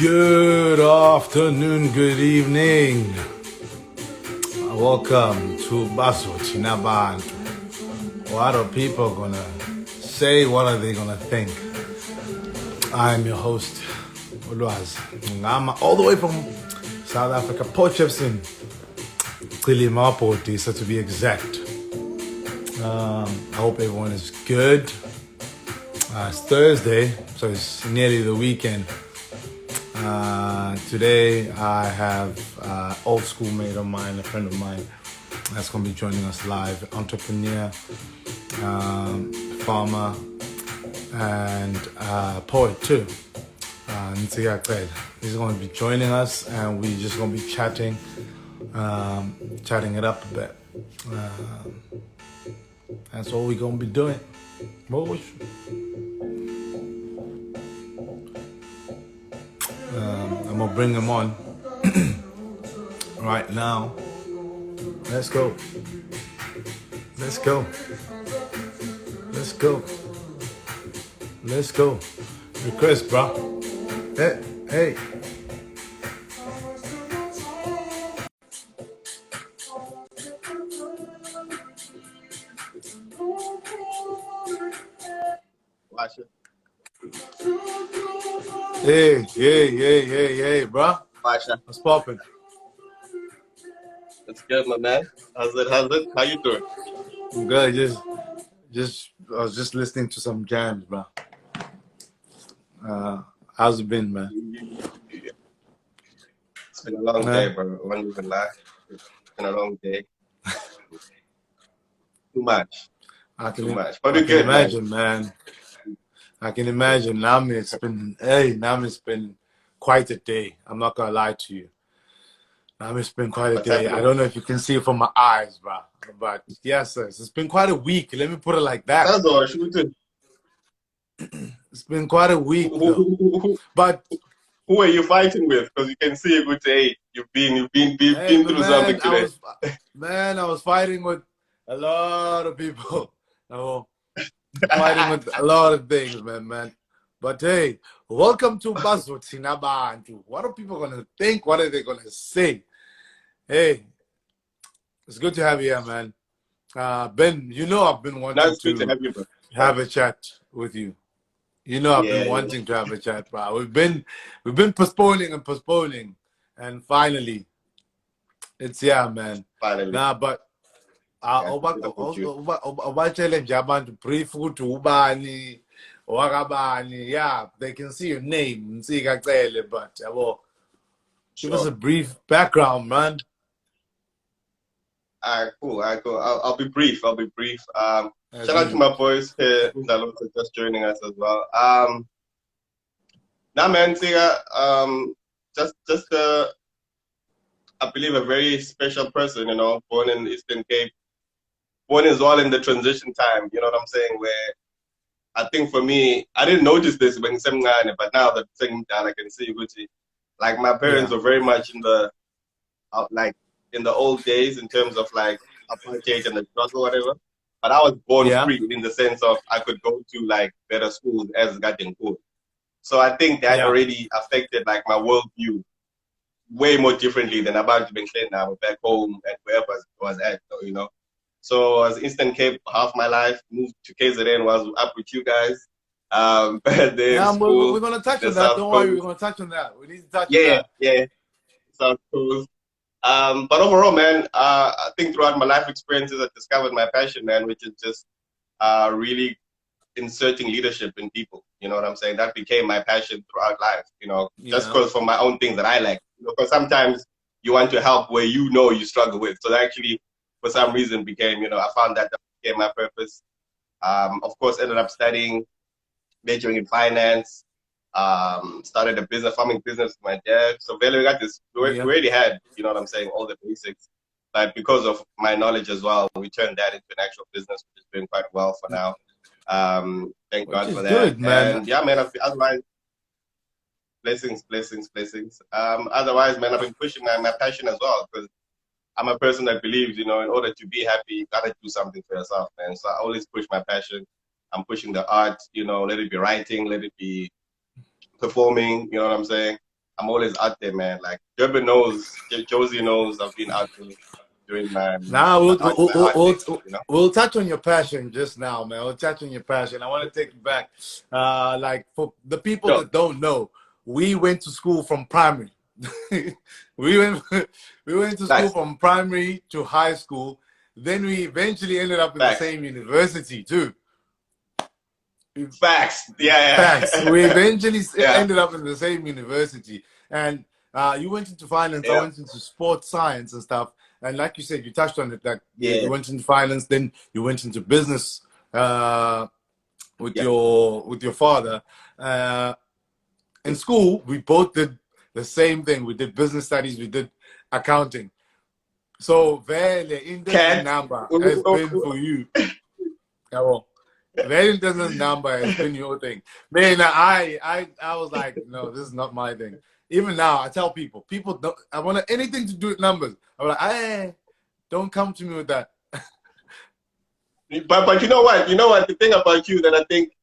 Good afternoon, good evening. Welcome to Baso Chinaban. What are people gonna say? What are they gonna think? I'm your host, Ulwaz Ngama, all the way from South Africa, Port Shepstone, Qilimapoti, so to be exact. I hope everyone is good. It's Thursday, so it's nearly the weekend. Today I have old schoolmate of mine, a friend of mine, that's going to be joining us live. Entrepreneur, farmer, and poet too. He's going to be joining us, and we're just going to be chatting it up a bit. That's all we're going to be doing. I'm gonna bring him on right now. Let's go. Let's go. Let's go. Let's go. Request, bro. Hey. Watch it. Hey, bro. Watch it. What's poppin'? It's good, my man. How's it? How you doing? I'm good. I was just listening to some jams, bro. How's it been, man? It's been a long day, bro. I won't even lie. It's been a long day. Too much. But we're good, imagine, man. I can imagine. Now it's been quite a day. I'm not gonna lie to you. Now it's been quite a day. I don't know if you can see it from my eyes, bro. But yes, sir. It's been quite a week. Let me put it like that. That's all. It's been quite a week, though. But who are you fighting with? Because you can see a good day. You've been through something today. I was fighting with a lot of people. Fighting with a lot of things, man. But hey, welcome to Baso Chinabantu. What are people gonna think? What are they gonna say? Hey, it's good to have you here, man. Ben, you know I've been wanting to have a chat with you. You know I've been wanting to have a chat, bro. We've been postponing, and finally, it's here, man. Finally. Nah, but challenge abantu brief ukuthi ubani wakabani. Yeah, they can see your name, but give us a brief background, man. Cool. I'll be brief. Shout out to my boys here that are just joining us as well. Man, just I believe a very special person, born in Eastern Cape. Born as well in the transition time, you know what I'm saying? Where I think for me, I didn't notice this when Semngane, but now that I can see Gucci. Like my parents were very much in the old days in terms of like apartheid and the struggle, whatever. But I was born free in the sense of I could go to like better schools as Gaten could. So I think that already affected like my worldview way more differently than about to be now back home and wherever I was at, So as Eastern Cape half my life, moved to KZN, was up with you guys. But then we're gonna touch on that. Don't worry, we're gonna touch on that. We need to touch on that. Yeah. South Coast. But overall, man, I think throughout my life experiences, I discovered my passion, man, which is just really inserting leadership in people. You know what I'm saying? That became my passion throughout life, just because for my own things that I like. Because sometimes you want to help where you struggle with. So that actually, for some reason, became, I found that became my purpose. Of course, ended up studying, majoring in finance, started a farming business with my dad. So we got this, we already had, you know what I'm saying, all the basics. But because of my knowledge as well, we turned that into an actual business, which is doing quite well for now. Thank God for that. Good, man. And yeah, man, otherwise, blessings. Otherwise, man, I've been pushing my passion as well, because I'm a person that believes, in order to be happy, you gotta do something for yourself, man. So I always push my passion. I'm pushing the art, let it be writing, let it be performing, you know what I'm saying? I'm always out there, man. Like Durban knows, Josie knows I've been out there during Now my hard days, you know. we'll touch on your passion just now, man. We'll touch on your passion. I want to take you back. Like for the people So that don't know, we went to school from primary. we went we went to school nice. from primary to high school. Then we eventually ended up in the Facts. same university too. Facts. Yeah, Facts. yeah. We eventually Yeah. ended up in the same university, and you went into finance. I Yeah. went into sports science and stuff. And like you said, you touched on it. That Yeah. you went into finance, then you went into business with Yeah. your father. In school, we both did the same thing. We did business studies. We did accounting. So very intense Cat. number has been for you. Very intense number has been your thing. Man, I was like, no, this is not my thing. Even now, I tell people don't. I want anything to do with numbers. I'm like, hey, don't come to me with that. But you know what? You know what? The thing about you that I think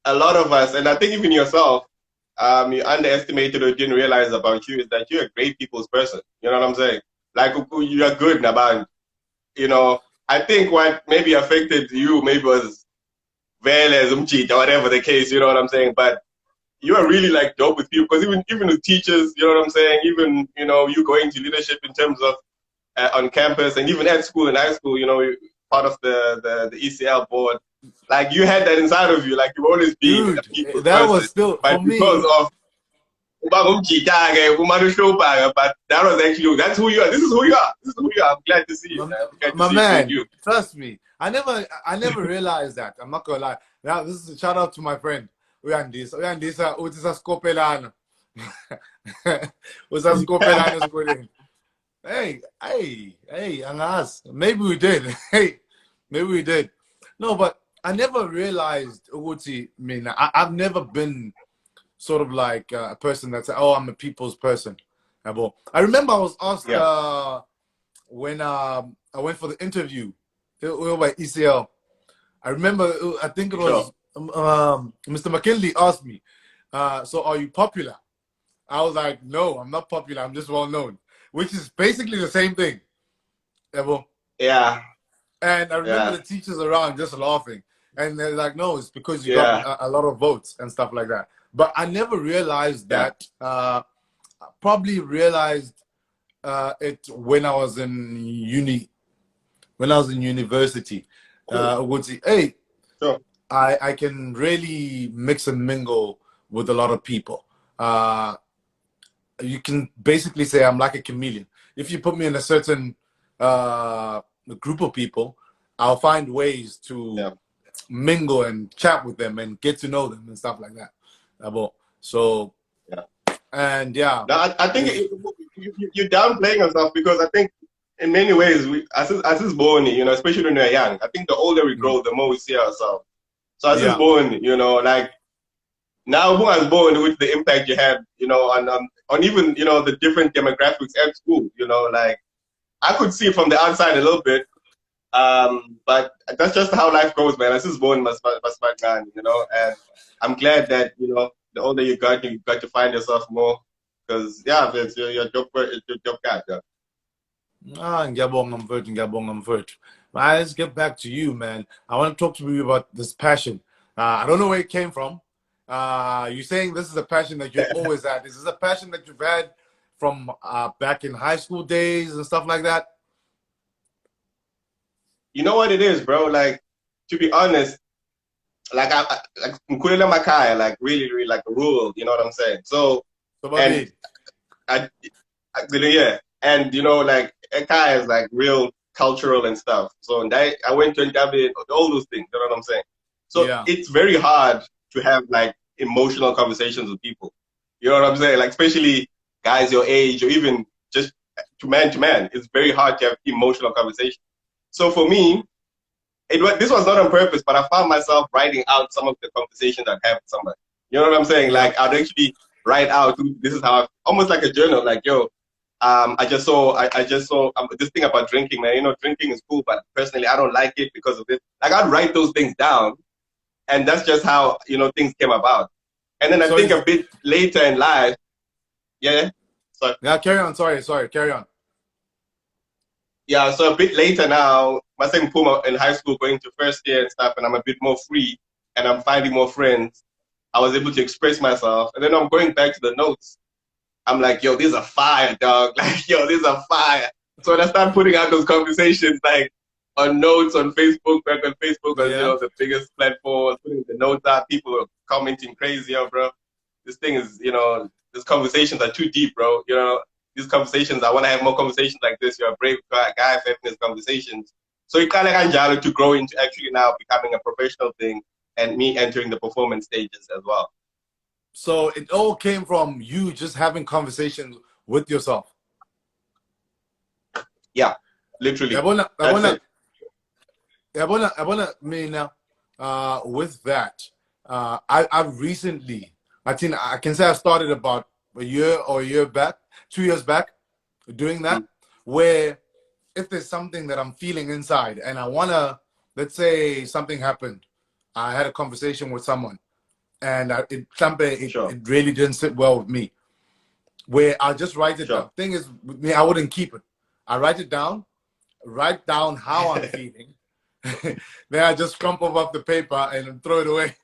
a lot of us, and I think even yourself, you underestimated or didn't realize about you is that you're a great people's person. You know what I'm saying? Like you are good in a band. You know, I think what maybe affected you maybe was Veles, or whatever the case. You know what I'm saying? But you are really like dope with people because even with teachers, you know what I'm saying? Even you going to leadership in terms of on campus and even at school and high school, part of the ECL board. Like you had that inside of you, like you've always been a Dude, people's that person. was still But for because me. of but that was actually that's who you are. This is who you are. This is who you are. I'm glad to see you, man. I'm glad to My see you being man, you. trust me. I never realized that. I'm not gonna lie. Now this is a shout out to my friend. Uyandisa uthisa skopelana. Usa skopelana skoleni. Hey, angas. Maybe we did. Hey, maybe we did. No, but I never realized Uti mean I've never been sort of like a person that's oh, I'm a people's person. I remember I was asked when I went for the interview by ECL. I remember, I think it was Mr. McKinley asked me, so are you popular? I was like, no, I'm not popular. I'm just well known, which is basically the same thing. Yeah. And I remember the teachers around just laughing. And they're like, no, it's because you got Yeah. a lot of votes and stuff like that. But I never realized that. Probably realized it when I was in university. Would say, hey, Sure. I can really mix and mingle with a lot of people. You can basically say I'm like a chameleon. If you put me in a certain group of people, I'll find ways to mingle and chat with them and get to know them and stuff like that. So, and No, I think you're downplaying yourself because I think in many ways, as is born, especially when we're young, I think the older we grow, the more we see ourselves. So as is born, like now who has born with the impact you have, on even, the different demographics at school, like I could see it from the outside a little bit, but that's just how life goes, man. As is born, and I'm glad that, the older you got to find yourself more. Because it's your job guy. Ngiyabonga mfowethu. Let's get back to you, man. I want to talk to you about this passion. I don't know where it came from. You're saying this is a passion that you've always had. Is this a passion that you've had from back in high school days and stuff like that? You know what it is, bro? Like, to be honest, like Nkulele Makai, like really, really like rural, you know what I'm saying? So and yeah. And like Ekai is like real cultural and stuff. So and I went to David, all those things, you know what I'm saying? So it's very hard to have like emotional conversations with people. You know what I'm saying? Like especially guys your age or even just to man. It's very hard to have emotional conversations. So for me, this was not on purpose, but I found myself writing out some of the conversations I'd have with somebody. You know what I'm saying? Like I'd actually write out, this is how, almost like a journal, like, yo, I just saw this thing about drinking, man. Drinking is cool, but personally, I don't like it because of this. Like, I'd write those things down, and that's just how, things came about. And then I think a bit later in life, Yeah. So Yeah, carry on. Sorry, carry on. yeah, so a bit later now, my second Puma in high school, going to first year and stuff, and I'm a bit more free, and I'm finding more friends. I was able to express myself, and then I'm going back to the notes. I'm like, yo, these are fire, dog. Like, yo, these are fire. So when I start putting out those conversations, like on notes on Facebook, back on Facebook was, Yeah. the biggest platform, putting the notes out, people are commenting crazy, yo, bro. This thing is, these conversations are too deep, bro. These conversations, I want to have more conversations like this. You're a brave guy having these conversations. So it kind of got to grow into actually now becoming a professional thing and me entering the performance stages as well. So it all came from you just having conversations with yourself. Yeah, literally. I That's it. wanna mean now, with that, I've recently, I think I can say I started about a year back, 2 years back, doing that, where if there's something that I'm feeling inside and I wanna, let's say something happened, I had a conversation with someone, and Sure. it really didn't sit well with me, where I'll just write it Sure. down. Thing is, with me, I wouldn't keep it. I write down how I'm feeling. Then I just crumple up the paper and throw it away.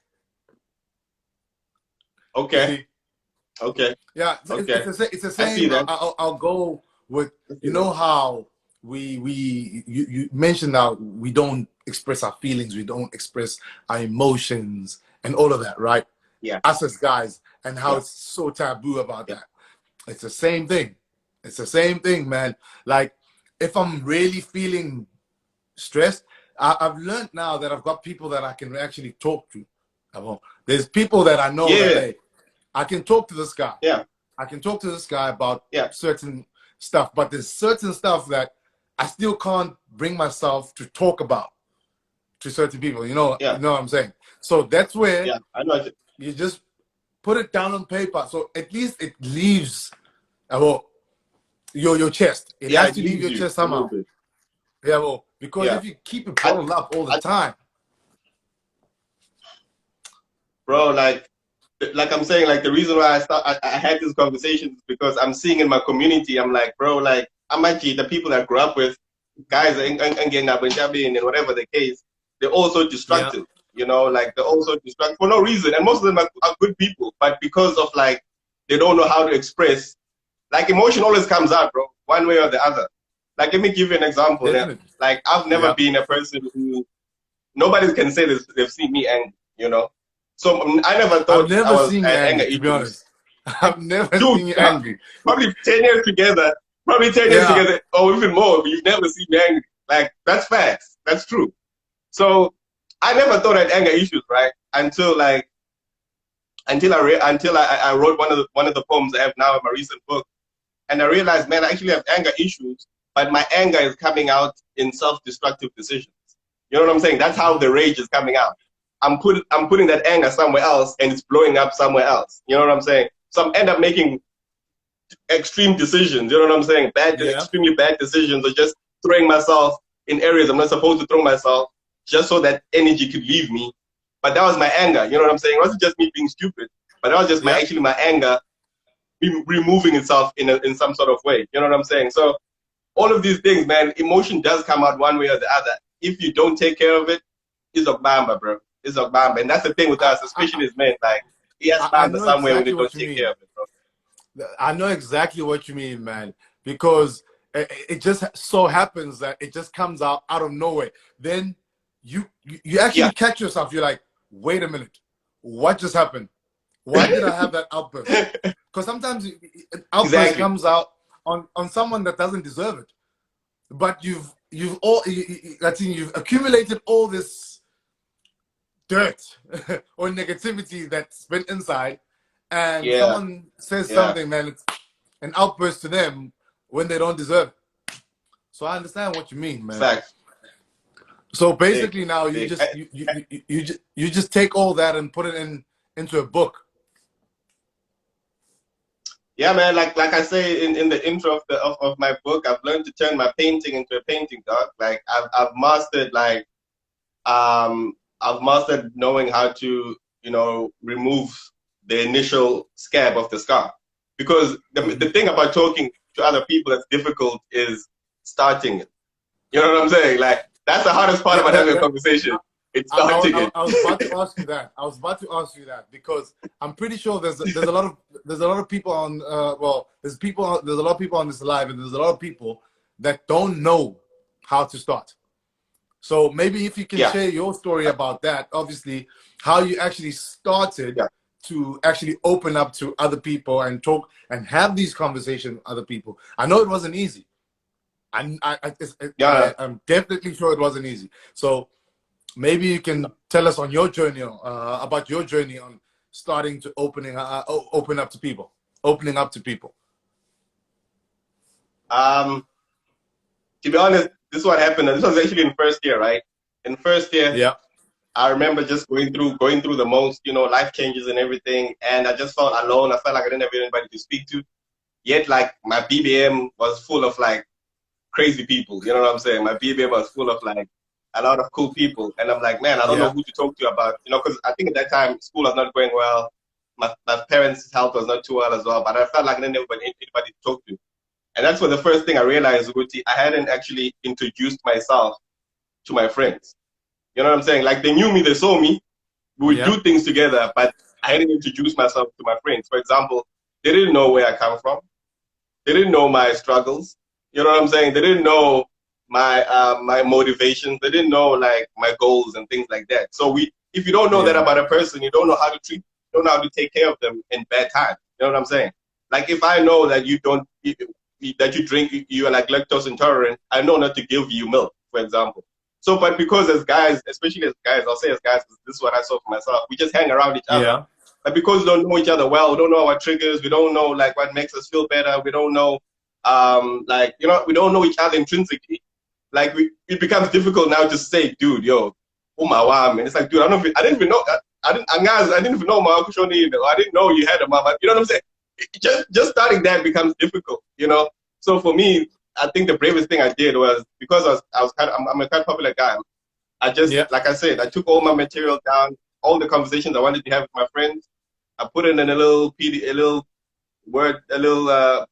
You Okay. see? Okay. Yeah, Okay. it's the I see same. that. I'll go with, I see you that. know how you mentioned how we don't express our feelings, we don't express our emotions and all of that, right? Yeah. Us as guys, and how Yeah. it's so taboo about Yeah. that. It's the same thing. It's the same thing, man. Like, if I'm really feeling stressed, I've learned now that I've got people that I can actually talk to. There's people that I know that, Yeah. hey, I can talk to this guy. Yeah. I can talk to this guy about Yeah. certain stuff, but there's certain stuff that I still can't bring myself to talk about to certain people. Yeah. You know what I'm saying? So that's where Yeah. I know. you just put it down on paper. So at least it leaves well, your chest. It Yeah. has It to leave leaves your you chest a little somehow. bit. Yeah, well, because Yeah. if you keep it I, bottled up all the I, time, bro, like I'm saying, like the reason why I had these conversations is because I'm seeing in my community, I'm like, bro, like I'm actually the people that I grew up with, guys and whatever the case, they're also yeah, destructive, like they're also destructive for no reason. And most of them are good people, but because of like they don't know how to express, like emotion always comes out, bro, one way or the other. Like let me give you an example. Yeah? definitely. Like I've never Yeah, been a person who nobody can say this, they've seen me angry. So I never I've thought never seen I you had anger angry, to be issues. honest. I've never Dude, seen you angry. probably 10 years together, Yeah, or even more, but you've never seen me angry. Like, that's facts. That's true. So I never thought I had anger issues, right? Until I wrote one of the poems I have now in my recent book. And I realized, man, I actually have anger issues, but my anger is coming out in self-destructive decisions. You know what I'm saying? That's how the rage is coming out. I'm putting that anger somewhere else and it's blowing up somewhere else. You know what I'm saying? So I end up making extreme decisions. You know what I'm saying? yeah, Extremely bad decisions, or just throwing myself in areas I'm not supposed to throw myself, just so that energy could leave me. But that was my anger. You know what I'm saying? It wasn't just me being stupid, but that was just yeah. my anger removing itself in some sort of way. You know what I'm saying? So all of these things, man, emotion does come out one way or the other. If you don't take care of it, it's a bamba, bro. It's a bamba. And that's the thing with I, us, especially as men, like, he has I bamba know somewhere when they exactly don't what you take care mean. of it, bro. I know exactly what you mean, man, because it just so happens that it just comes out of nowhere. Then you actually Yeah. catch yourself. You're like, wait a minute, what just happened? Why did I have that outburst? Because sometimes an outburst Exactly. comes out on someone that doesn't deserve it. But I think you've accumulated all this dirt or negativity that's been inside, and Yeah. someone says Yeah. something, man, it's an outburst to them when they don't deserve it. So I understand what you mean, man. Facts. So Big. basically, now Big. you just take all that and put it into a book. Yeah, man. Like I say in the intro of my book, I've learned to turn my painting into a painting, dog. Like I've mastered I've mastered knowing how to remove the initial scab of the scar. because the thing about talking to other people that's difficult is starting it. You know what I'm saying? Like, that's the hardest part about having a conversation. It's starting it. I was about to ask you that. I was about to ask you that because I'm pretty sure there's a lot of people on there's a lot of people on this live, and there's a lot of people that don't know how to start. So maybe if you can share your story about that, obviously how you actually started to actually open up to other people and talk and have these conversations with other people. I know it wasn't easy. I'm definitely sure it wasn't easy. So maybe you can tell us on your journey, about your journey on starting to open up to people, opening up to people. To be honest, this is what happened. This was actually in first year, right? In first year, I remember just going through the most, life changes and everything, and I just felt alone. I felt like I didn't have anybody to speak to. Yet, like, my BBM was full of like crazy people. You know what I'm saying? My BBM was full of like a lot of cool people, and I'm like, man, I don't know who to talk to about, because I think at that time school was not going well. My parents' health was not too well as well, but I felt like I didn't have anybody to talk to. And that's what the first thing I realized, Guti, I hadn't actually introduced myself to my friends. You know what I'm saying? Like, they knew me, they saw me, we would do things together, but I hadn't introduced myself to my friends. For example, they didn't know where I come from. They didn't know my struggles. You know what I'm saying? They didn't know my my motivations. They didn't know like my goals and things like that. So if you don't know that about a person, you don't know how to treat, you don't know how to take care of them in bad times. You know what I'm saying? Like, if I know that you don't, that you drink, you are like lactose intolerant, I know not to give you milk, for example. So, but because as guys, especially as guys, I'll say as guys, because this is what I saw for myself, we just hang around each other. But because we don't know each other well, we don't know our triggers, we don't know like what makes us feel better, we don't know, we don't know each other intrinsically. Like, it becomes difficult now to say, dude, yo, oh my wow, man. It's like, dude, I didn't even know, I didn't even know my Uncle Shoni, I didn't know you had a mom. You know what I'm saying? Just starting that becomes difficult, So for me, I think the bravest thing I did was, because I'm a kind of popular guy. I just, like I said, I took all my material down, all the conversations I wanted to have with my friends. I put in a little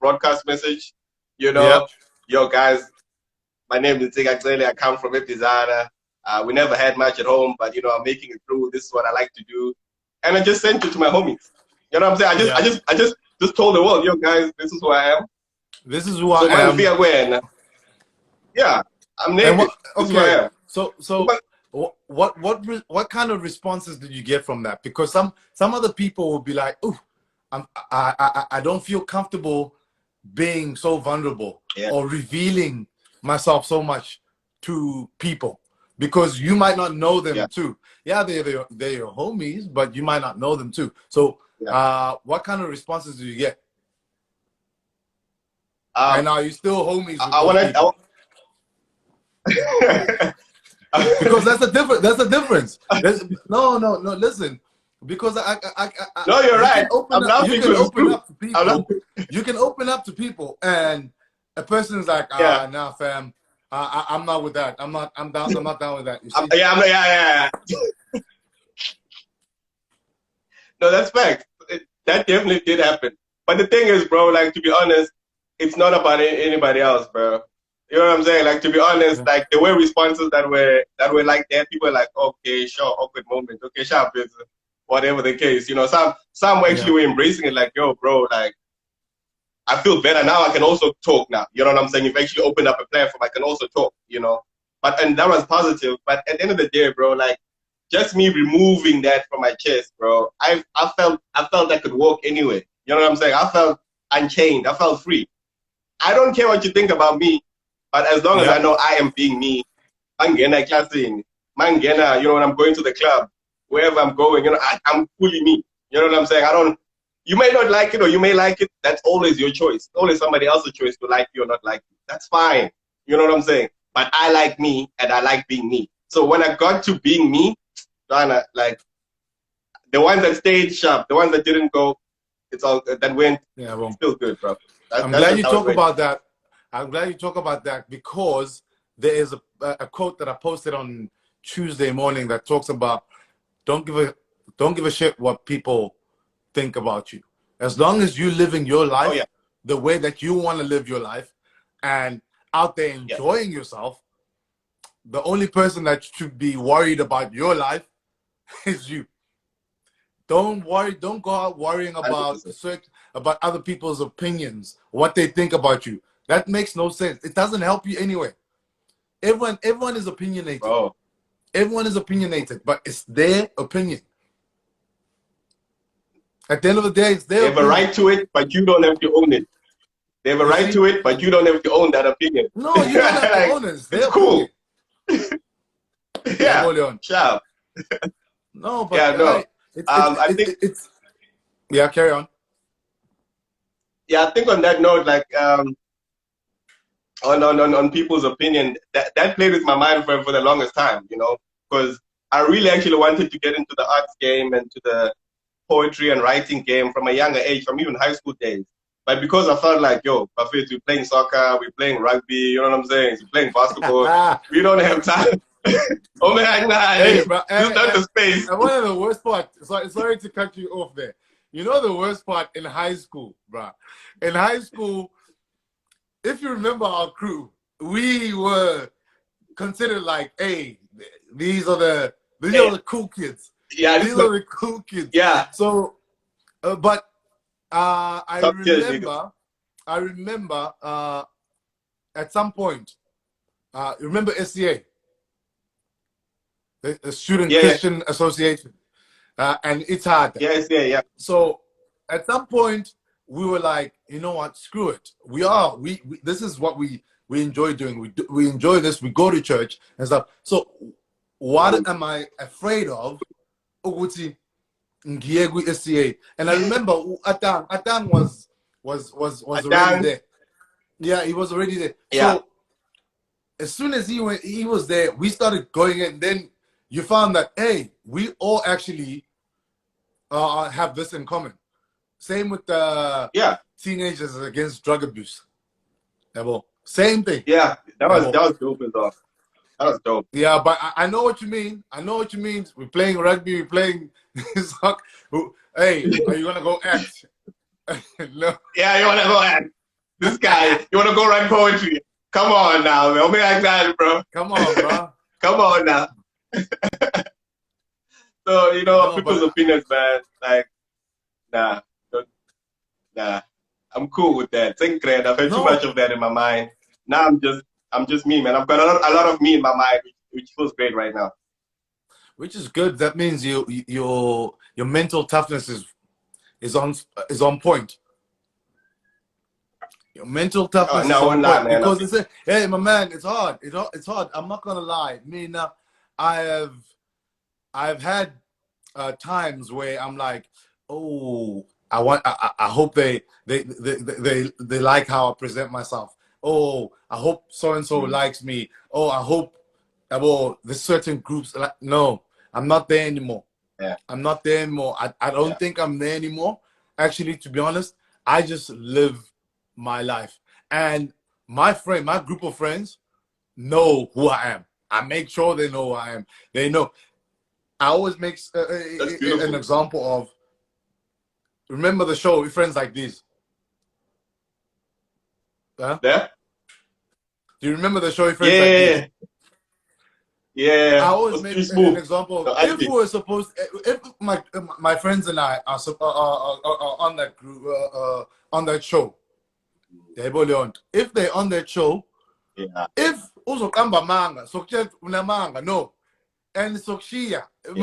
broadcast message, yo guys, my name is Zigazele, I come from Epizana. We never had much at home, but I'm making it through. This is what I like to do. And I just sent it to my homies. You know what I'm saying? I just told the world, yo guys, this is who I am. This is who I am. Yeah, I'm naked. This is who I am. So what kind of responses did you get from that? Because some other people will be like, "Ooh, I don't feel comfortable being so vulnerable or revealing myself so much to people," because you might not know them too. Yeah, they're your homies, but you might not know them too. So what kind of responses do you get? And are you still homies with those people? Because that's a difference. No, listen. Because no, you're right. You can open up to people. You can open up to people, and a person is like, nah, fam, I'm not with that. I'm not down with that. You see? Yeah. No, that's fact. That definitely did happen. But the thing is, bro, like, to be honest, it's not about anybody else, bro. You know what I'm saying? Like, to be honest, like, there were responses that were like that. People were like, okay, sure, awkward moment. Okay, sharp, whatever the case. Some actually were embracing it, like, yo, bro, like, I feel better now. I can also talk now. You know what I'm saying? You've actually opened up a platform. I can also talk, and that was positive. But at the end of the day, bro, like, just me removing that from my chest, bro, I felt I could walk anywhere. You know what I'm saying? I felt unchained. I felt free. I don't care what you think about me, but as long as I know I am being me, mangena classing, mangena, when I'm going to the club, wherever I'm going, I'm fully me. You know what I'm saying? You may not like it or you may like it. That's always your choice. It's always somebody else's choice to like you or not like you. That's fine. You know what I'm saying? But I like me and I like being me. So when I got to being me, like, the ones that stayed sharp, the ones that didn't go, it's all that went. Yeah, well, still good, bro. I'm glad you talk about that. I'm glad you talk about that because there is a quote that I posted on Tuesday morning that talks about don't give a shit what people think about you. As long as you're living your Oh life yeah. the way that you want to live your life and out there Yeah. enjoying yourself, the only person that should be worried about your life is you. Don't worry. Don't go out worrying about 100%. about other people's opinions, what they think about you. That makes no sense. It doesn't help you anyway. Everyone is opinionated. Bro. Everyone is opinionated, but it's their opinion. At the end of the day, it's They their have a opinion. right to it, but you don't have to own it. They have a You right see? to it, but you don't have to own that opinion. No, you don't have to Like, own it. It's their it's cool. opinion. Yeah. Chameleon. Sharp. No, but Yeah, no. I think it's yeah. Carry on. yeah, I think on that note, like on people's opinion, that played with my mind for the longest time, you know, because I really actually wanted to get into the arts game and to the poetry and writing game from a younger age, from even high school days. But because I felt like, yo, Buffett, we're playing soccer, we're playing rugby, you know what I'm saying? We're playing basketball. We don't have time. Oh man, Hey, bro, just not the space. and one of the worst part, sorry to cut you off there. You know the worst part in high school, bro. In high school, if you remember our crew, we were considered like, hey, these are the cool kids. Yeah, These are the cool kids. Yeah. So, but I Top tier, remember at some point, remember SCA, the Student Christian Association, and it's hard. Yes, yeah. So at some point we were like, you know what, screw it. We this is what we enjoy doing. We enjoy this. We go to church and stuff. So what am I afraid of? Uguti Ngiegwi SCA. And I remember Atang was already there. Yeah, he was already there. Yeah. So as soon as he was there, we started going in. Then you found that, hey, we all actually have this in common. Same with the teenagers against drug abuse. Same thing. Yeah, that was dope as well. That was dope. Yeah, but I know what you mean. I know what you mean. We're playing rugby. We're playing soccer. Hey, are you gonna go act? No. Yeah, you wanna go act. This guy, you wanna go write poetry? Come on now, man. Don't be like that, bro. Come on, bro. Come on now. So, you know, people's opinions, man. Like, nah. I'm cool with that. Think great. I've had too much of that in my mind. Now I'm just me, man. I've got a lot of me in my mind, which feels great right now. Which is good. That means your mental toughness is on point. Your mental toughness is on point, because it's hey, my man, it's hard. It's hard. I'm not gonna lie. I mean, I've had times where I'm like, oh, I hope they like how I present myself. Oh, I hope so and so likes me. Oh, I hope there's certain groups. Like, no, I'm not there anymore. Yeah. I'm not there anymore. I don't think I'm there anymore. Actually, to be honest, I just live my life. And my group of friends know who I am. I make sure they know who I am. They know. I always make an example of, remember the show Friends Like These? Huh? Yeah. Do you remember the show Friends Like These? Yeah. I always make an example of, if we were supposed, if my friends and I are on that group, on that show, if they're on that show, if uzokamba manga manga no, and sokshiya if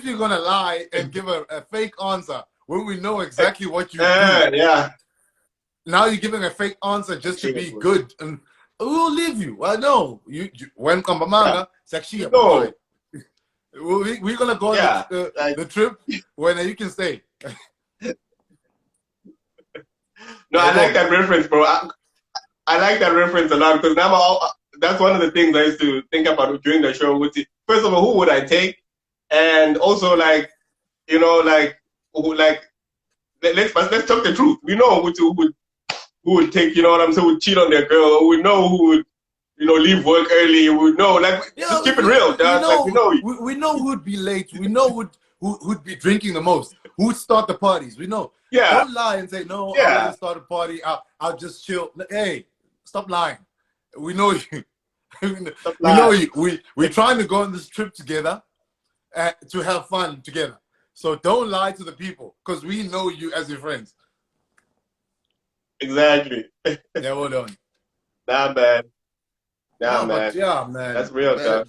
you're gonna lie and give a fake answer when we know exactly what you do, now you're giving a fake answer just to be good, and we'll leave you. I know you when kamba manga sokshiya. No. We're gonna go on the trip when you can stay. No, I like that reference, bro. I like that reference a lot, because now that's one of the things I used to think about during the show. First of all, who would I take? And also, like, you know, let's talk the truth. We know who would take, you know what I'm saying, would cheat on their girl. We know who would, you know, leave work early. We know, like, just keep it real, dog. We know who would be late. We know who'd be drinking the most. who start the parties. We know. Yeah. Don't lie and say, no, I Yeah. wouldn't start a party. I'll just chill. Hey, stop lying. We know you. We know you. We're trying to go on this trip together to have fun together. So don't lie to the people because we know you as your friends. Exactly. Yeah, hold on. Nah, man. No, man. but yeah, man. That's real, man.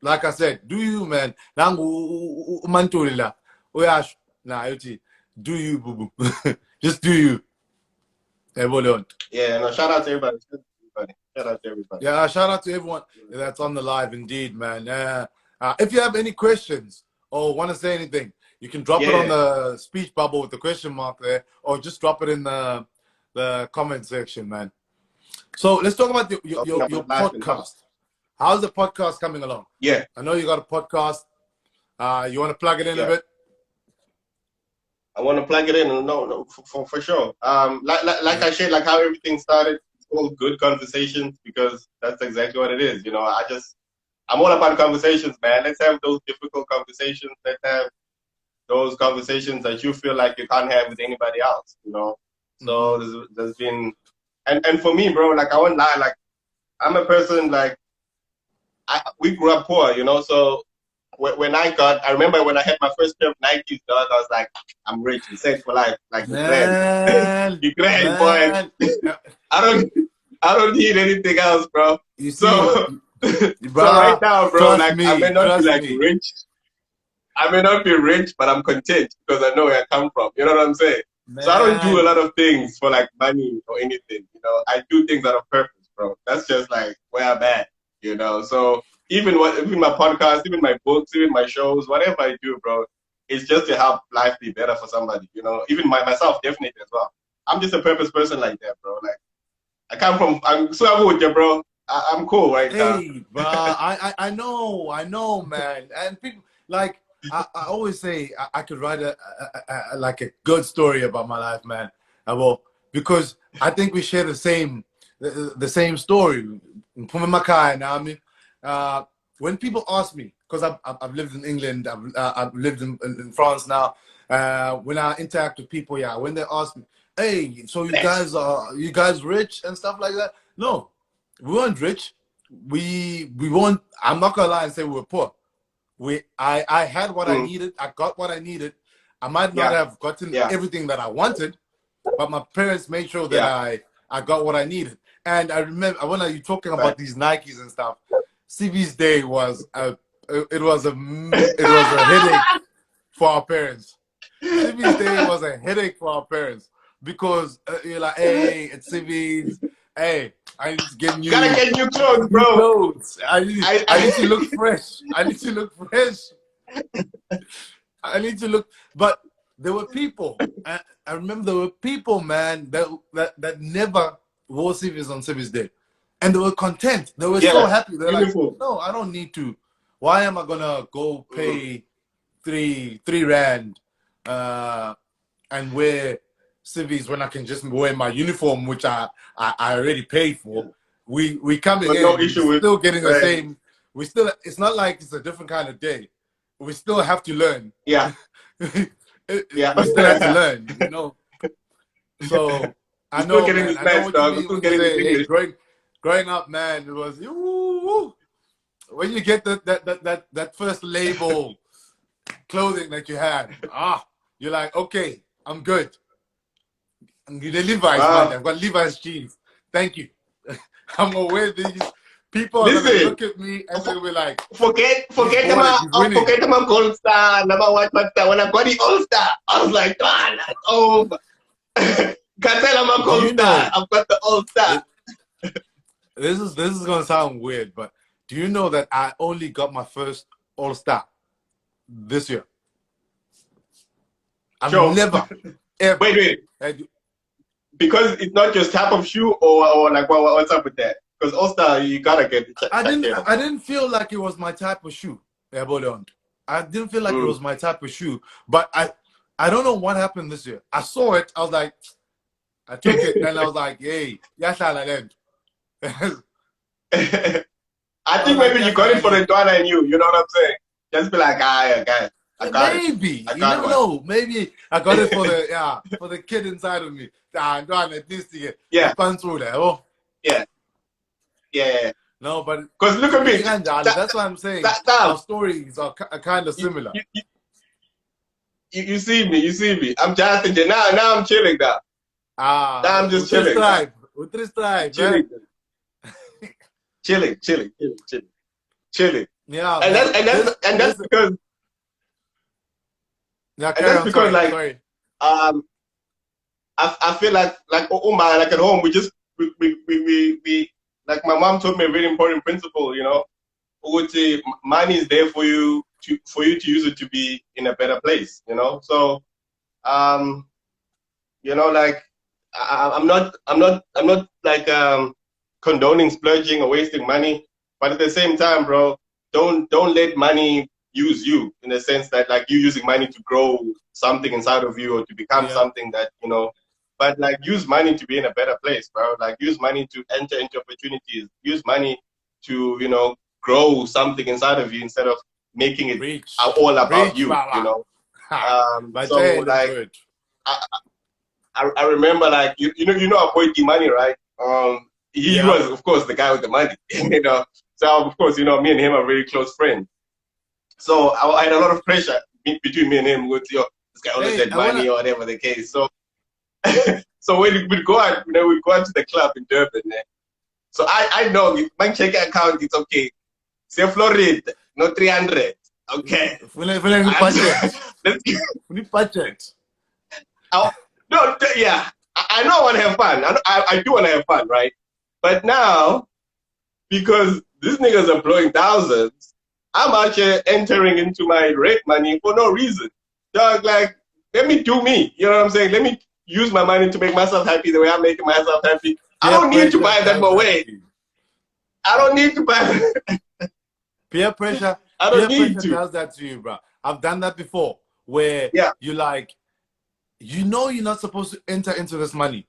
Like I said, do you, man? Nangu mantulila. Oyash. Nah, do you, boo boo. Just do you. Yeah, hold on. Yeah, no, shout out to everybody. Shout out to everybody. Yeah, shout out to everyone that's on the live, indeed, man. If you have any questions or want to say anything, you can drop it on the speech bubble with the question mark there, or just drop it in the comment section, man. So let's talk about your podcast. How's the podcast coming along? Yeah. I know you got a podcast. You want to plug it in a bit? I want to plug it in. No, for sure. Like I said, like how everything started, it's all good conversations because that's exactly what it is. You know, I'm all about conversations, man. Let's have those difficult conversations. Let's have those conversations that you feel like you can't have with anybody else, you know? So there's been, and for me, bro, like I won't lie, like I'm a person, like we grew up poor, you know? So when I remember when I had my first pair of Nikes, dog, I was like, I'm rich and set for life. Like, man, you grand, boy. I don't need anything else, bro. You see, so, bro, so right now, bro, like I may not be like rich. I may not be rich, but I'm content because I know where I come from. You know what I'm saying? Man. So I don't do a lot of things for like money or anything. You know, I do things out of purpose, bro. That's just like where I'm at. You know, so even my podcast, even my books, even my shows, whatever I do, bro, it's just to help life be better for somebody. You know, even myself, definitely as well. I'm just a purpose person like that, bro. Like I'm so good, yeah, bro. I'm cool right now. Hey, bro, I know, man. And people like I always say I could write like a good story about my life, man. Well, because I think we share the same story. When people ask me, because I've lived in England, I've lived in France now. When I interact with people, yeah, when they ask me, hey, so you guys rich and stuff like that? No, we weren't rich. We weren't. I'm not gonna lie and say we were poor. I had what I needed. I got what I needed. I might not have gotten everything that I wanted, but my parents made sure that I got what I needed. And I remember when you talking about these Nikes and stuff. CB's day was a headache for our parents. CB's day was a headache for our parents because you're like, hey, it's CB's. Hey, I need to get new. Gotta get new clothes, bro. I need to look fresh. I need to look fresh. I need to look. But there were people. I remember there were people, man, that never wore CVs on CV's day, and they were content. They were so happy. They're beautiful. Like, no, I don't need to. Why am I gonna go pay three rand and wear civvies when I can just wear my uniform, which I already paid for? We coming in, no issue with still getting the same. We still. It's not like it's a different kind of day. We still have to learn. Yeah. We still have to learn, you know. So I know, man, I know what you mean when you say, growing up, man, it was when you get that first label clothing that you had, you're like, okay, I'm good. The Levi's, man. I've got Levi's jeans. Thank you. I'm gonna wear these. People are gonna look at me and they'll be like, forget about AllStar, number one, but when I got the AllStar, I was like, that's over. Can't tell I'm a AllStar. I've got the AllStar. This is gonna sound weird, but do you know that I only got my first AllStar this year? I've never ever. Wait. Because it's not just type of shoe, or like what's up with that? Because AllStar, you gotta get it. I didn't feel like it was my type of shoe. Yeah, hold on. I didn't feel like it was my type of shoe, but I don't know what happened this year. I saw it. I was like, I took it, and I was like, hey, yes, I like I think maybe you got it for the Dwana and you. You know what I'm saying? Just be like, yeah, guys. I got it. Maybe. I You got never one. know. Maybe I got it for the for the kid inside of me. I'm going at least to get Yeah, through there. Oh. yeah, yeah. No, but Because look at me. that's why I'm saying Damn. our stories are kind of similar. You see me. You see me. I'm just thinking, now I'm chilling now. Now I'm just With this chilling. tribe. With this tribe, man. Chilling. Yeah, And man. that's because Yeah, carry on. like Sorry. I feel like like at home we like my mom taught me a very important principle, you know, which money is there for you to use it to be in a better place, you know. So you know, like I'm not like condoning splurging or wasting money, but at the same time, bro, don't let money use you in the sense that like you using money to grow something inside of you or to become something that you know. But like use money to be in a better place, bro. Like use money to enter into opportunities. Use money to you know grow something inside of you instead of making it all about you. Baba. You know. But So like. I remember like you know our boy D Money, right? He was of course the guy with the money, you know. So of course, you know, me and him are very close friends. So I had a lot of pressure between me and him with this guy always had money or whatever the case. So so when we'd go out, you know, we'd go out to the club in Durban. So I know my check account it's okay. Say Florida, no 300. Okay. Budget. No, yeah, I know I want to have fun. I do want to have fun, right? But now, because these niggas are blowing thousands, I'm actually entering into my rent money for no reason. Dog, like, let me do me. You know what I'm saying? Let me use my money to make myself happy the way I'm making myself happy. I don't need to buy that way. I don't need to buy peer pressure. I don't peer need pressure to. does that to you, bro. I've done that before, where you like, you know, you're not supposed to enter into this money,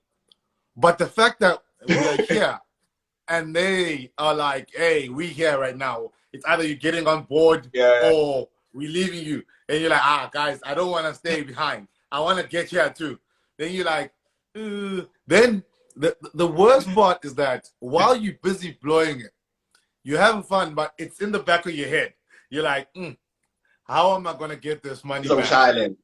but the fact that we are here and they are like, hey, we here right now. It's either you're getting on board or we leaving you, and you're like, guys, I don't want to stay behind. I want to get here too. Then you're like, then the worst part is that while you're busy blowing it, you're having fun, but it's in the back of your head. You're like, how am I gonna get this money back? Silent.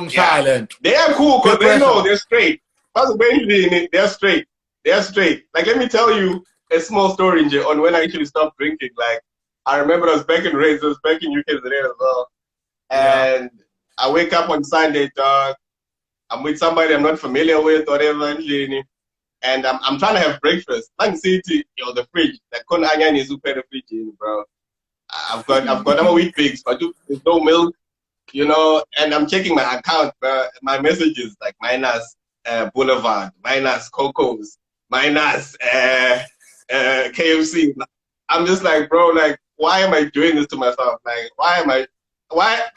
Silent. They are cool because they know they're straight. They're straight. They're straight. Like let me tell you a small story on when I actually stopped drinking. Like I remember I was back in Reds, I was back in UK as well. And I wake up on Sunday, dog. I'm with somebody I'm not familiar with, whatever, and I'm trying to have breakfast. Like city, the fridge. Like kon onion is super the fridge, bro. I've got I'm a wheat pigs, but there's no milk, you know, and I'm checking my account, bro. My messages like minus Boulevard, minus Coco's, minus KFC. I'm just like, bro, like, why am I doing this to myself? Like, why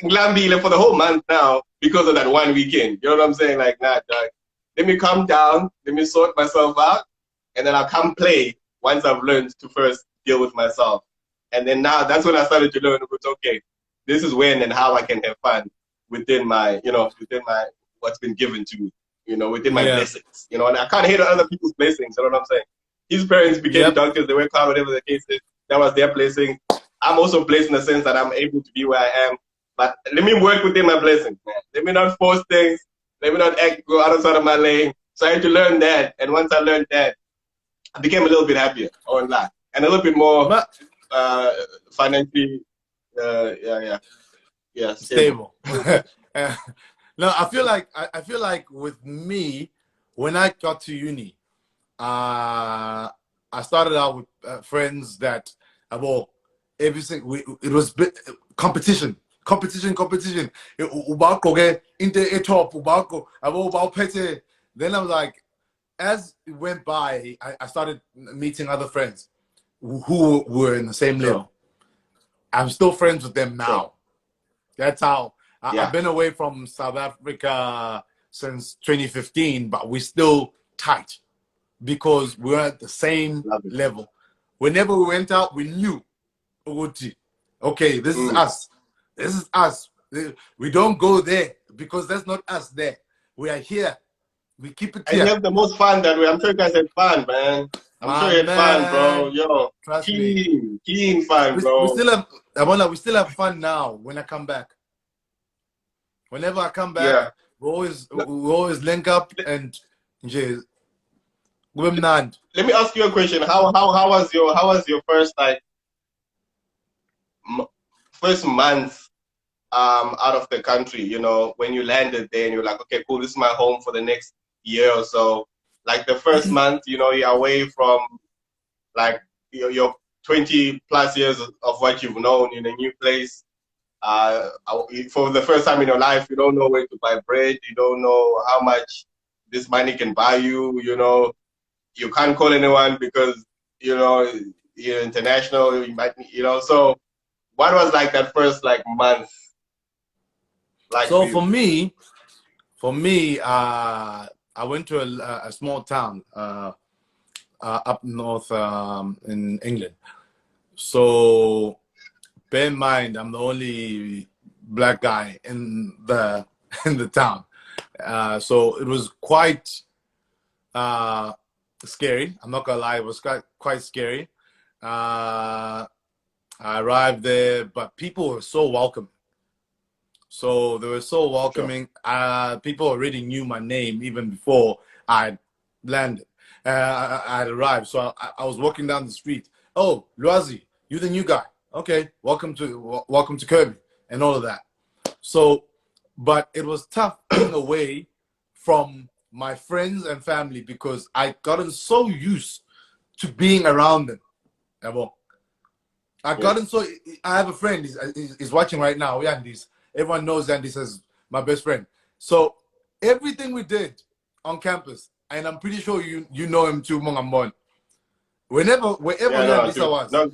Glambile for the whole month now because of that one weekend? You know what I'm saying? Like, nah, dog. Let me calm down, let me sort myself out, and then I'll come play once I've learned to first deal with myself. And then now that's when I started to learn, it's okay, this is when and how I can have fun within my, within my, what's been given to me, within my blessings, and I can't hate on other people's blessings, you know what I'm saying? His parents became doctors, they work hard, whatever the case is, that was their blessing. I'm also blessed in the sense that I'm able to be where I am, but let me work within my blessings, man. Let me not force things, let me not go outside of my lane. So I had to learn that, and once I learned that, I became a little bit happier, or not, and a little bit more financially, stable. No, I feel like with me, when I got to uni, I started out with friends that, well, everything it was competition. Then I was like, as it went by, I started meeting other friends who were in the same level. I'm still friends with them now. That's how I've been away from South Africa since 2015, but we're still tight because we're at the same level. Whenever we went out, we knew, okay, this is us. This is us. We don't go there because that's not us there. We are here. We keep it And you here. have the most fun that way. I'm sure you guys had fun, man. I'm sure My you had fun, bro. man, Yo, trust me. clean fun, We bro. still have, Abona, we still have fun now when I come back. Whenever I come back, Yeah. we always link up and nje, kube mnandi. Let me ask you a question. How was your first like m first month out of the country? You know, when you landed there and you're like, okay, cool, this is my home for the next year or so. Like the first month, you know, you're away from like your 20 plus years of what you've known in a new place. For the first time in your life, you don't know where to buy bread. You don't know how much this money can buy you. You know, you can't call anyone because, you know, you're international. You might, you know, so what was like that first like month like for So you? for me, I went to a small town up north in England. So bear in mind, I'm the only black guy in the in the town. So it was quite scary. I'm not gonna lie, it was quite scary. I arrived there, but people were so welcoming. So they were so Sure. welcoming. People already knew my name even before I landed. I had arrived. So I was walking down the street. Oh, Luazi, you the new guy. Okay, welcome to Kirby and all of that. So, but it was tough being away from my friends and family because I gotten so used to being around them. I Yeah. gotten so. I have a friend. He's watching right now. Yandis. Everyone knows Yandis as my best friend. So everything we did on campus, and I'm pretty sure you know him too, Mongambon. Wherever Yeah, no, Yandisa dude. was, No.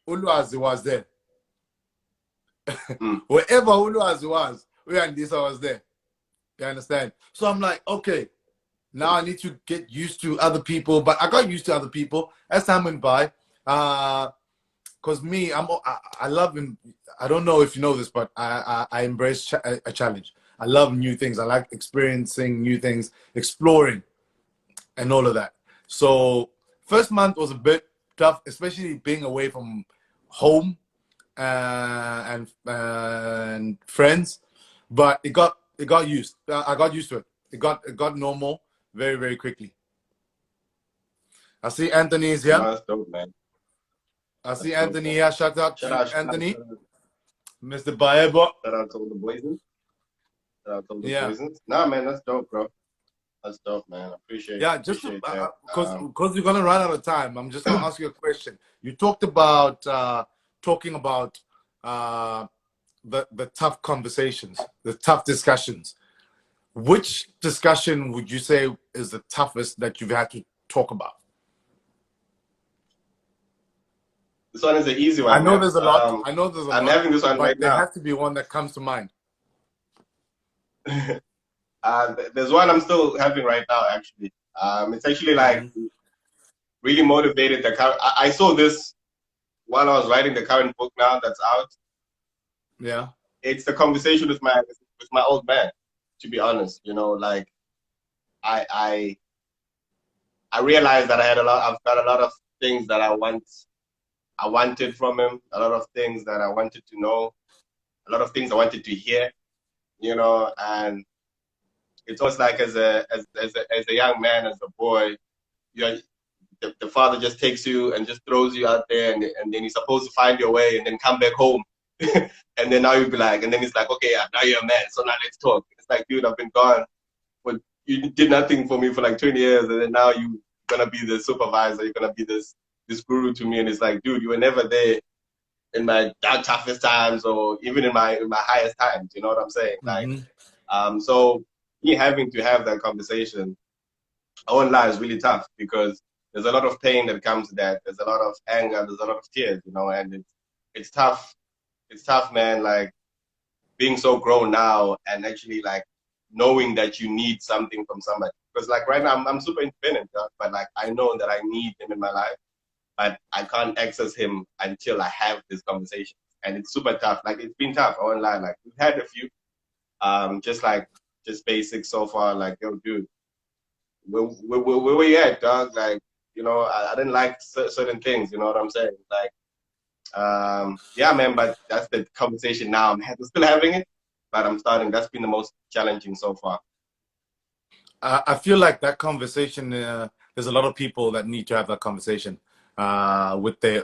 Uluazi was there. Mm. Wherever Uluazi was, Yandisa was there. You understand? So I'm like, okay, now I need to get used to other people. But I got used to other people as time went by. Because me, I love him. I don't know if you know this, but I embrace a challenge. I love new things. I like experiencing new things, exploring, and all of that. So first month was a bit tough, especially being away from home and friends. But it got used. I got used to it. It got normal very very quickly. I see Anthony is here. No, that's dope, man. I That's see dope, Anthony man. here. Shout out to Shout out, Anthony, Mr. Baebo. shout out to all the boys. Shout out to all the Yeah. boys. Nah, man, that's dope, bro. That's dope, man. Yeah, just Appreciate that. because we're gonna run out of time, I'm just gonna ask you a question. You talked about talking about the tough conversations, the tough discussions. Which discussion would you say is the toughest that you've had to talk about? This one is an easy I one, know man. there's a lot. I know there's a I'm lot, having this one right but there now. has to be one that comes to mind. There's one I'm still having right now, actually. It's actually like really motivated. I saw this while I was writing the current book now that's out. Yeah. It's the conversation with my old man. To be honest, you know, like I I I realized that I've got a lot of things that I wanted from him, a lot of things that I wanted to know, a lot of things I wanted to hear, you know, and it's almost like as a young man, as a boy, you're, the father just takes you and just throws you out there, and then you're supposed to find your way and then come back home. And then now you'll be like, and then it's like, okay, yeah, now you're a man, so now let's talk. It's like, dude, I've been gone, but you did nothing for me for like 20 years, and then now you're gonna be the supervisor, you're gonna be this guru to me, and it's like, dude, you were never there in my toughest times or even in my highest times. You know what I'm saying? Like, so me having to have that conversation, I won't lie, is really tough because there's a lot of pain that comes to that. There's a lot of anger. There's a lot of tears, you know, and it's tough. It's tough, man. Like being so grown now and actually like knowing that you need something from somebody. Because like right now I'm super independent, but like I know that I need him in my life, but I can't access him until I have this conversation. and it's super tough. Like it's been tough, I won't lie. Like we've had a few, just basics so far. Like yo, dude, where you at, dog? Like you know, I didn't like certain things. You know what I'm saying? Like yeah, man. But that's the conversation now. I'm still having it, but I'm starting. That's been the most challenging so far. I feel like that conversation. There's a lot of people that need to have that conversation with their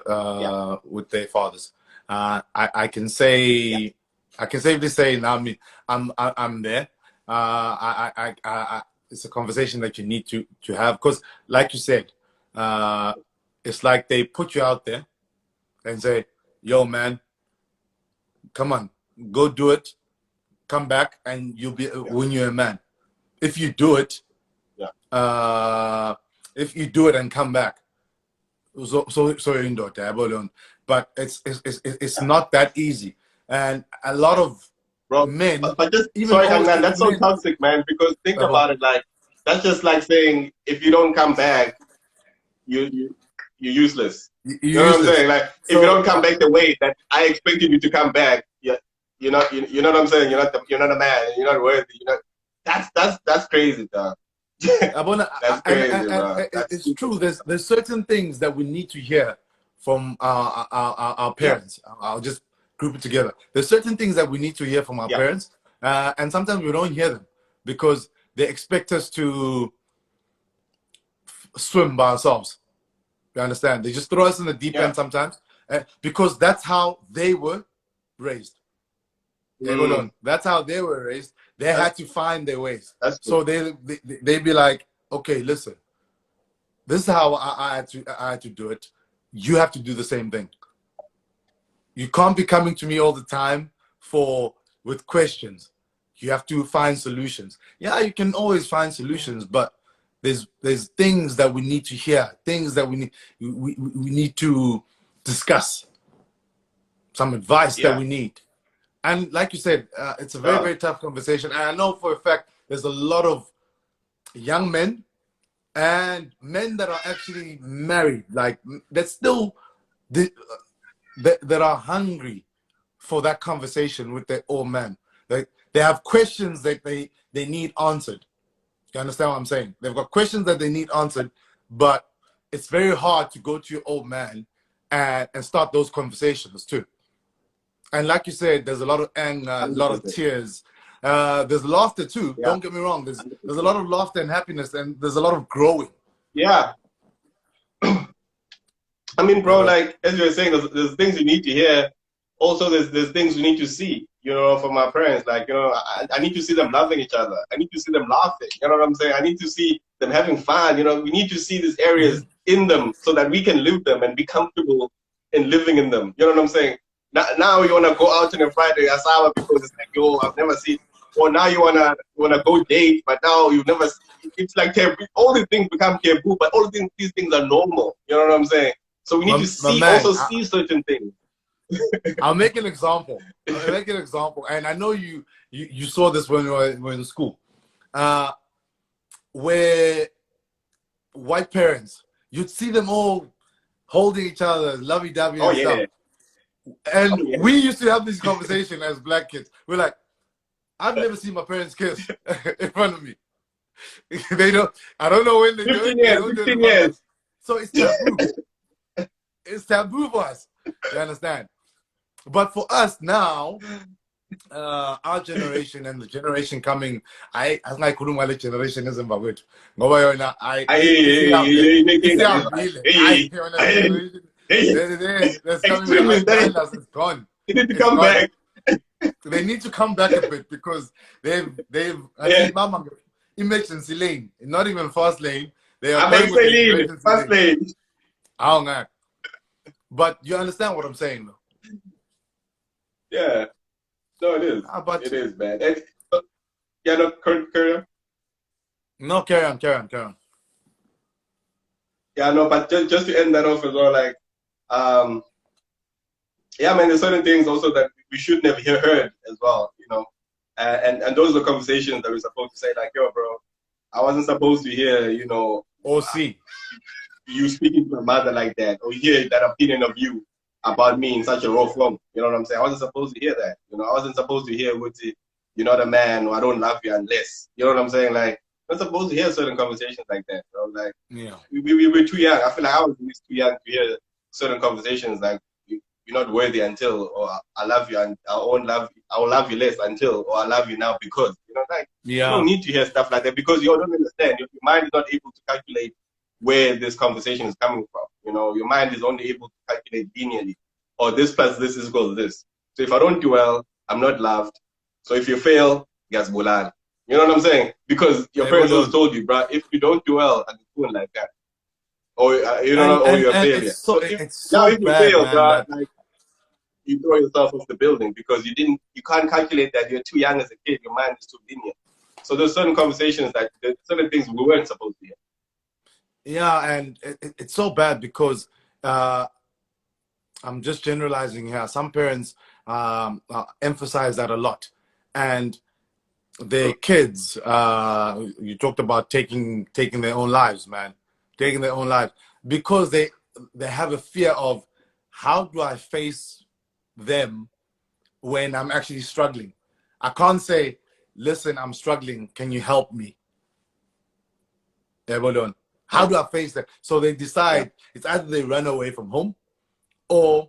fathers. I can say, I can safely say now. I'm there. It's a conversation that you need to have because, like you said, it's like they put you out there and say, "Yo, man, come on, go do it. Come back, and you'll be when you're a man." If you do it, if you do it and come back, so indoor, but it's not that easy, and a lot of Bro, men, but just even sorry, old man, that's so men, toxic, man. Because think about it, like that's just like saying if you don't come back, you're useless. you're You know what I'm useless. saying? Like if you don't come back the way that I expected you to come back, you know what I'm saying. You're not a man. You're not worthy. You know that's crazy, dog. That's crazy, bro. It's true. There's certain things that we need to hear from our parents. I'll just group it together. There's certain things that we need to hear from our parents, and sometimes we don't hear them because they expect us to swim by ourselves. You understand? They just throw us in the deep end sometimes because that's how they were raised. That's how they were raised. They had to find their ways. So they'd be like, okay, listen, this is how I had to do it. You have to do the same thing. You can't be coming to me all the time with questions. You have to find solutions. Yeah, you can always find solutions, but there's things that we need to hear, things that we need to discuss, some advice that we need. And like you said, it's a very, very tough conversation. And I know for a fact there's a lot of young men and men that are actually married, like that still that are hungry for that conversation with their old man. Like they have questions that they need answered. You understand what I'm saying? They've got questions that they need answered, but it's very hard to go to your old man and start those conversations too. And like you said, there's a lot of anger, a lot of tears. There's laughter too. Don't get me wrong. There's a lot of laughter and happiness, and there's a lot of growing. Yeah. I mean, bro, like as you were saying, there's things you need to hear. Also, there's things you need to see. You know, from my parents, like I need to see them loving each other. I need to see them laughing. You know what I'm saying? I need to see them having fun. You know, we need to see these areas in them so that we can live them and be comfortable in living in them. You know what I'm saying? Now you wanna go out on a Friday asaba because it's like, yo, I've never seen. Or now you wanna go date, but now you've never. It's like taboo. All these things become taboo, but all these things are normal. You know what I'm saying? So we need to see see certain things. I'll make an example. And I know you saw this when we were in school, where white parents, you'd see them all holding each other, lovey-dovey and stuff. And we used to have this conversation as black kids. We're like, I've never seen my parents kiss in front of me. They don't. I don't know when they do it. 15 years. So it's taboo. It's taboo for us. You understand? But for us now, our generation and the generation coming, I like Kurumale generation isn't good. That's coming behind us. It's gone. They need to come back. They need to come back a bit because they've I think Mama emergency lane, not even fast lane. They are fast lane. Oh man. But you understand what I'm saying though? Yeah. No, it is. It is, man. And, no, carry on. No, carry on. Yeah, no, but just to end that off as well, like, yeah, man, there's certain things also that we shouldn't have heard as well, you know. And those are conversations that we're supposed to say, like, yo, bro, I wasn't supposed to hear, you know, or see you speaking to my mother like that, or hear that opinion of you. about me in such a raw form. You know what I'm saying? I wasn't supposed to hear that. You know, I wasn't supposed to hear what you're not a man, or I don't love you unless. You know what I'm saying? Like, I'm not supposed to hear certain conversations like that. So, like, Yeah. we were too young. I feel like I was at least too young to hear certain conversations like, you're not worthy until, or I love you and I will love you less until, or I love you now because, you know, like, you don't need to hear stuff like that because you don't understand. Your mind is not able to calculate where this conversation is coming from. You know, your mind is only able to calculate linearly, or this plus this is equal to this. So if I don't do well, I'm not loved. So if you fail, guess bulan. You know what I'm saying? Because your parents always told you, bro, if you don't do well, I'm doing like that, or you know, or you're a failure. So if if you bad, fail, man, bro, that... like, you throw yourself off the building because you can't calculate that you're too young as a kid. Your mind is too linear. So there's certain conversations there's certain things we weren't supposed to hear. Yeah, and it's so bad because I'm just generalizing here. Some parents emphasize that a lot, and their kids. You talked about taking their own lives, man, taking their own lives because they have a fear of how do I face them when I'm actually struggling. I can't say, listen, I'm struggling. Can you help me? How do I face that? So they decide it's either they run away from home or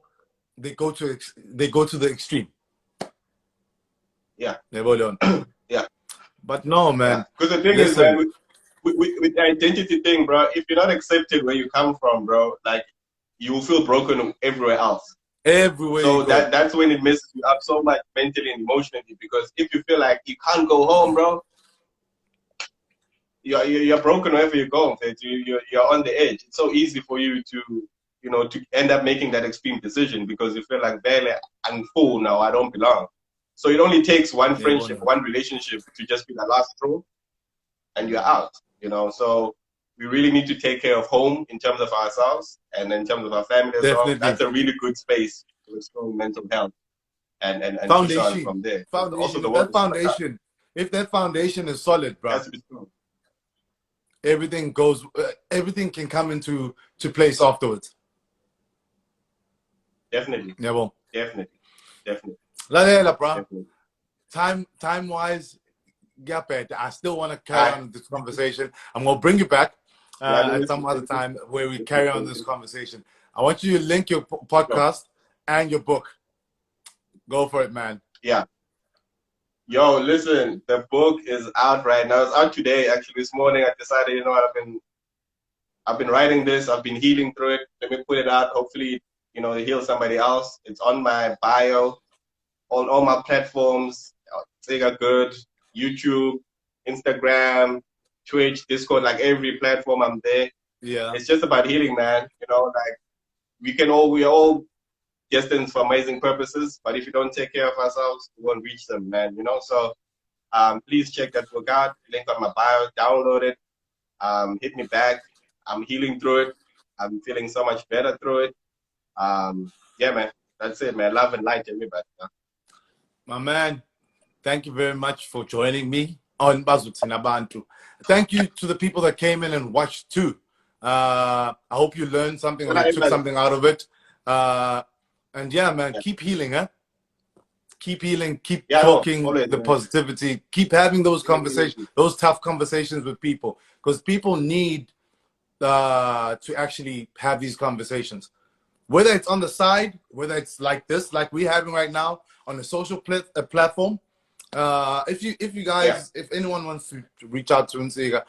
they go to the extreme. Yeah. Yeah. But no, man. Because the thing is, man, with the identity thing, bro, if you're not accepted where you come from, bro, like, you will feel broken everywhere else. Everywhere. So that's when it messes you up so much mentally and emotionally, because if you feel like you can't go home, bro, you're broken wherever you go. You're on the edge. It's so easy for you to, you know, to end up making that extreme decision because you feel like, barely, I'm full now, I don't belong. So it only takes one friendship, one relationship to just be the last straw, and you're out. You know, so we really need to take care of home in terms of ourselves and in terms of our family as well. That's a really good space to restore mental health and push on from there. Also, if that foundation is solid, bro, everything can come into place afterwards. Definitely. Yeah, well. Definitely. Bro. Time wise, I still want to carry on this conversation. I'm gonna bring you back at some other time where we carry on this conversation. I want you to link your podcast and your book. Go for it, man. Yeah. Yo, listen, the book is out right now. It's out today, actually. This morning I decided, you know what, I've been writing this, I've been healing through it. Let me put it out. Hopefully, you know, it heals somebody else. It's on my bio, on all my platforms. Sega Good, YouTube, Instagram, Twitch, Discord, like every platform I'm there. Yeah. It's just about healing, man. You know, like we're all destined for amazing purposes, but if you don't take care of ourselves, we won't reach them, man. You know, so please check that book out. Link on my bio, download it, hit me back. I'm healing through it. I'm feeling so much better through it. Yeah, man. That's it, man. Love and light to everybody. My man, thank you very much for joining me on Bazuthina Bantu. Thank you to the people that came in and watched too. I hope you learned something or you took something out of it. And yeah, man, keep healing, huh? Keep healing, keep talking the positivity, keep having those conversations, those tough conversations with people, because people need to actually have these conversations. Whether it's on the side, whether it's like this, like we're having right now on a social platform. If you guys, if anyone wants to reach out to Nsega,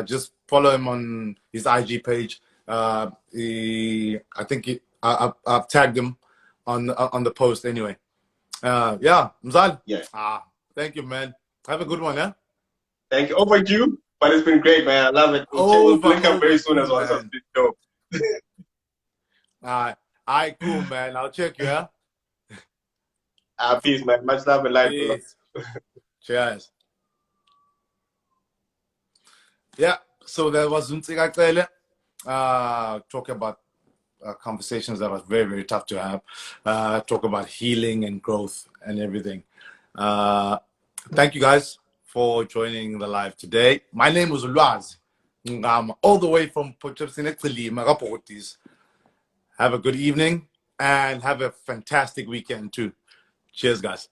just follow him on his IG page. I think I've tagged him on the post anyway. Yeah, Mzal. Yeah. Thank you, man. Have a good one, yeah. Thank you. Overdue, but it's been great, man. I love it. We'll link up very soon as well. This was dope. All right, cool, man. I'll check you, yeah. Peace, man. Much love and light. Cheers. Yeah, so that was Nsega. Talk about conversations that was very, very tough to have. Talk about healing and growth and everything. Thank you guys for joining the live today. My name was Lwazi. I'm all the way from Potchefstroom. Have a good evening and have a fantastic weekend too. Cheers, guys.